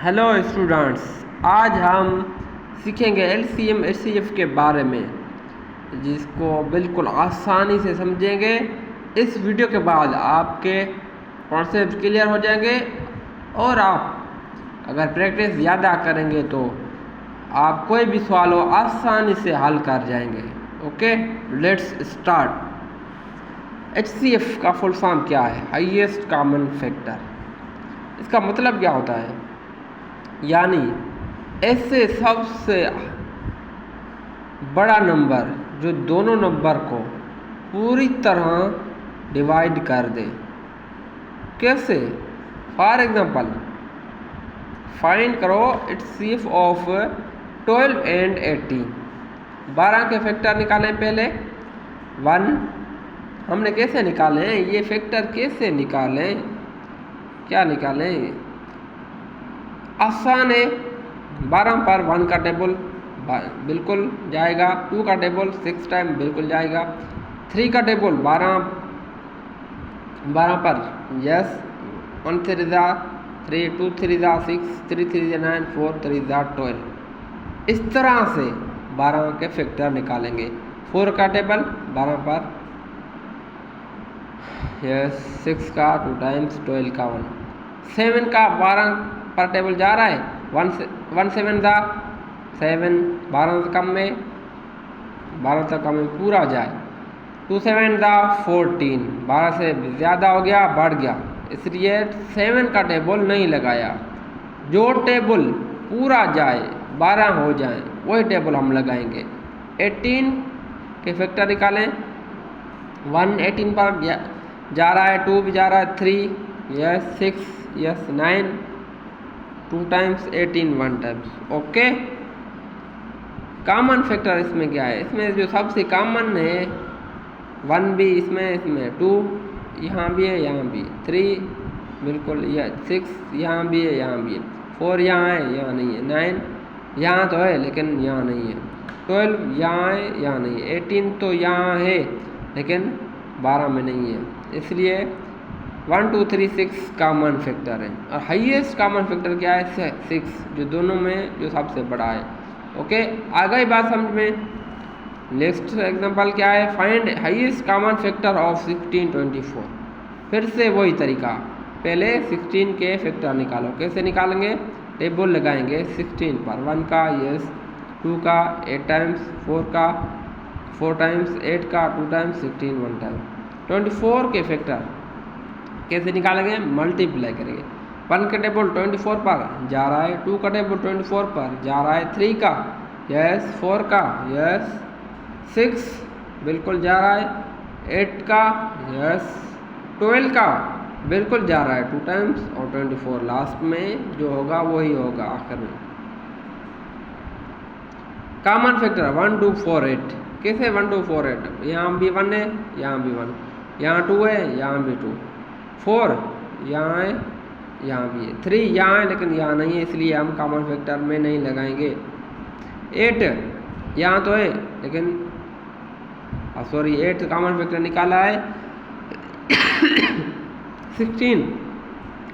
Hello students, आज हम सीखेंगे एलसीएम एचसीएफ के बारे में, जिसको बिल्कुल आसानी से समझेंगे। इस वीडियो के बाद आपके कॉन्सेप्ट क्लियर हो जाएंगे और आप अगर प्रैक्टिस ज़्यादा करेंगे तो आप कोई भी सवाल हो आसानी से हल कर जाएंगे। Okay, let's start. एचसीएफ का फुल फॉर्म क्या है? Highest common factor. इसका मतलब क्या होता है? यानी ऐसे सबसे बड़ा नंबर जो दोनों नंबर को पूरी तरह डिवाइड कर दे। कैसे? फॉर एग्जांपल, फाइंड करो एचसीएफ ऑफ 12 एंड 18। 12 के फैक्टर निकालें। पहले 1 हमने कैसे निकाले? ये फैक्टर कैसे निकालें? क्या निकालें? आसान है। 12 पर 1 का टेबल बिल्कुल जाएगा, 2 का टेबल 6 टाइम बिल्कुल जाएगा, 3 का टेबल 12 पर यस 1 3 ज़ा 3, 2 3 ज़ा 6, 3 3 ज़ा 9, 4 3 ज़ा 12। इस तरह से 12 के फैक्टर निकालेंगे। 4 का टेबल 12 पर यस 6 का 2 टाइम्स 12 का 1। 7 का 12 पर टेबल जा रहा है, 1 7 ज़ा 7, 12 से कम में 12 तक कम में पूरा जाए। 2 7 ज़ा 14, 12 से ज़्यादा हो गया, बढ़ गया, इसलिए 7 का टेबल नहीं लगाया। जो टेबल पूरा जाए 12 हो जाए वही टेबल हम लगाएंगे। 18 के फैक्टर निकालें। 1 18 पर जा रहा है, 2 भी जा रहा है, 3 yes 6 yes 9, 2 times 18 1 times. Okay, common factor इसमें क्या है? इसमें जो सबसे कॉमन है 1 भी, इसमें 2 यहाँ भी है, यहाँ भी 3 बिल्कुल, यह 6 यहाँ भी है, यहाँ भी है, 4 यहाँ है, यहाँ नहीं है, 9 यहाँ तो है लेकिन यहाँ नहीं है, 12 यहाँ है, यहाँ नहीं है, 18 तो यहाँ है लेकिन 12 में नहीं है, इसलिए 1 2 3 6 कॉमन फैक्टर है। और हाईएस्ट कॉमन फैक्टर क्या है? 6, जो दोनों में जो सबसे बड़ा है। ओके, आ गई बात समझ में। नेक्स्ट एग्जांपल क्या है? Find highest common factor of 16 24। फिर से वही तरीका, पहले 16 के फैक्टर निकालो। कैसे निकालेंगे? टेबल लगाएंगे 16 पर 1 का यस, 2 का 8 टाइम्स, 4 का 4 टाइम्स, 8 का 2 टाइम्स, 16 1 टाइम। 24 के फैक्टर कैसे निकालेंगे? मल्टीप्लाई करेंगे। 1 का टेबल 24 पर जा रहा है, 2 का टेबल 24 पर जा रहा है, 3 का यस, 4 का यस, 6 बिल्कुल जा रहा है, 8 का यस, 12 का बिल्कुल जा रहा है 2 टाइम्स, और 24 लास्ट में जो होगा वही होगा आखिर में। Common factor 1 2 4 8। कैसे 1 2 4 8? यहाँ भी 1 है, यहाँ भी 1, यहाँ 2 है, यहाँ भी 2, 4 यहाँ है, यहाँ भी है, 3 यहाँ है लेकिन यहाँ नहीं है, इसलिए हम कॉमन फैक्टर में नहीं लगाएंगे। 8 यहाँ तो है लेकिन सॉरी 8 कॉमन फैक्टर निकाला है। 16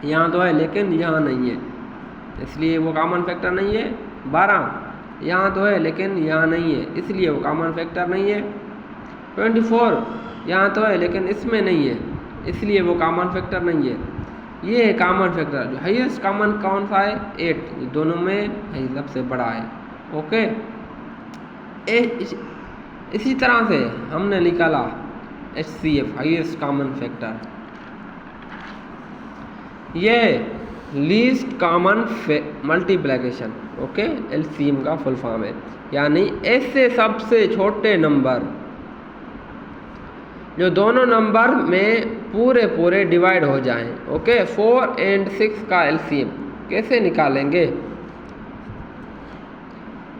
यहाँ तो है लेकिन यहाँ नहीं है, इसलिए वो कॉमन फैक्टर नहीं है। 12 यहाँ तो है लेकिन यहाँ नहीं है, इसलिए वो कॉमन फैक्टर नहीं है। 24 यहाँ तो है लेकिन इसमें नहीं है, इसलिए वो कॉमन फैक्टर नहीं है। ये है कॉमन फैक्टर। जो हाईएस्ट कॉमन कौन सा है? 8, दोनों में सबसे बड़ा है। ओके, इसी तरह से हमने निकाला एचसीएफ हाईएस्ट कॉमन फैक्टर। ये least common multiplication. Okay, LCM का फुल फॉर्म है, यानी ऐसे सबसे छोटे नंबर जो दोनों नंबर में पूरे डिवाइड हो जाएं। ओके, 4 एंड 6 का एलसीएम कैसे निकालेंगे?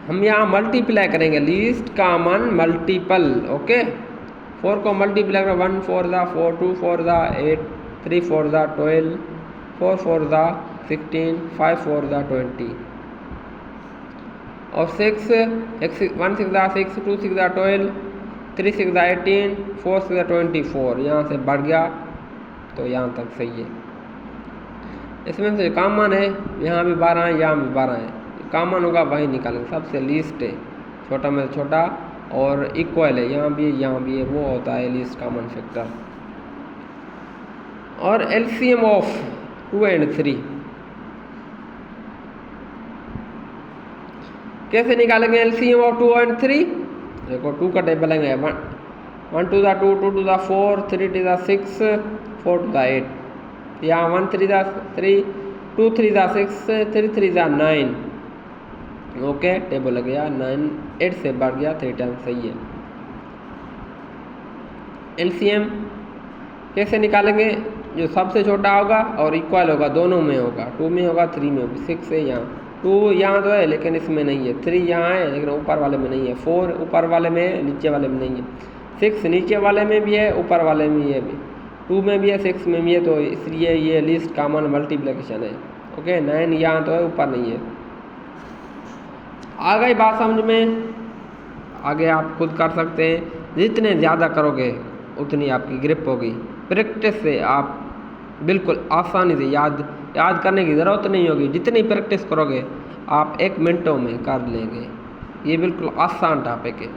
हम यहाँ मल्टीप्लाई करेंगे, लीस्ट कॉमन मल्टीपल। ओके, 4 को मल्टीप्लाई करें, 1 4 ज़ा 4, 2 4 ज़ा 8, 3 4 ज़ा 12, 4 4 ज़ा 16, 5 4 ज़ा 20, और 6 1 6 ज़ा 6, 2 6 ज़ा 12, 3 6 ज़ा 18, 4 6 ज़ा 24। यहाँ से बढ़ गया तो यहाँ तक सही है। इसमें से कॉमन है, यहाँ भी 12 है, यहाँ भी 12 है, कॉमन होगा वही निकालेंगे। सबसे लीस्ट है, छोटा में छोटा और इक्वल है, यहाँ भी है, यहाँ भी है, वो होता है लीस्ट कॉमन फैक्टर। और एलसीएम ऑफ 2 और 3 कैसे निकालेंगे? एलसीएम ऑफ 2 और 3, देखो 2 का टेबल है, 1 to the 2, 2 to the 4, 3 to the 6, 4 to the 8, यहाँ 1 3 the 3, 2 3 the 6, 3 3 the 9। Okay, table लग गया, 9 8 से बढ़ गया, 3 टाइम्स सही है। एलसीएम कैसे निकालेंगे? जो सबसे छोटा होगा और इक्वल होगा, दोनों में होगा, 2 में होगा, 3 में होगा। 6 है यहाँ, 2 यहाँ तो है लेकिन इसमें नहीं है, 3 यहाँ है लेकिन ऊपर वाले में नहीं है, 4 ऊपर वाले में है, नीचे वाले में नहीं है, 6 नीचे वाले में भी है, ऊपर वाले में है भी, 2 में भी है, 6 में भी है, तो इसलिए ये लिस्ट कॉमन मल्टीप्लिकेशन है। ओके, 9 यहाँ तो है, ऊपर नहीं है। आ गई बात समझ में? आगे आप खुद कर सकते हैं, जितने ज़्यादा करोगे उतनी आपकी ग्रिप होगी। प्रैक्टिस से आप बिल्कुल आसानी से याद करने की ज़रूरत नहीं होगी, जितनी प्रैक्टिस करोगे आप 1 मिनटों में कर लेंगे। ये बिल्कुल आसान टॉपिक है,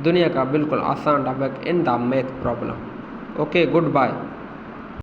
दुनिया का बिल्कुल आसान topic in the math problem. Okay, good bye.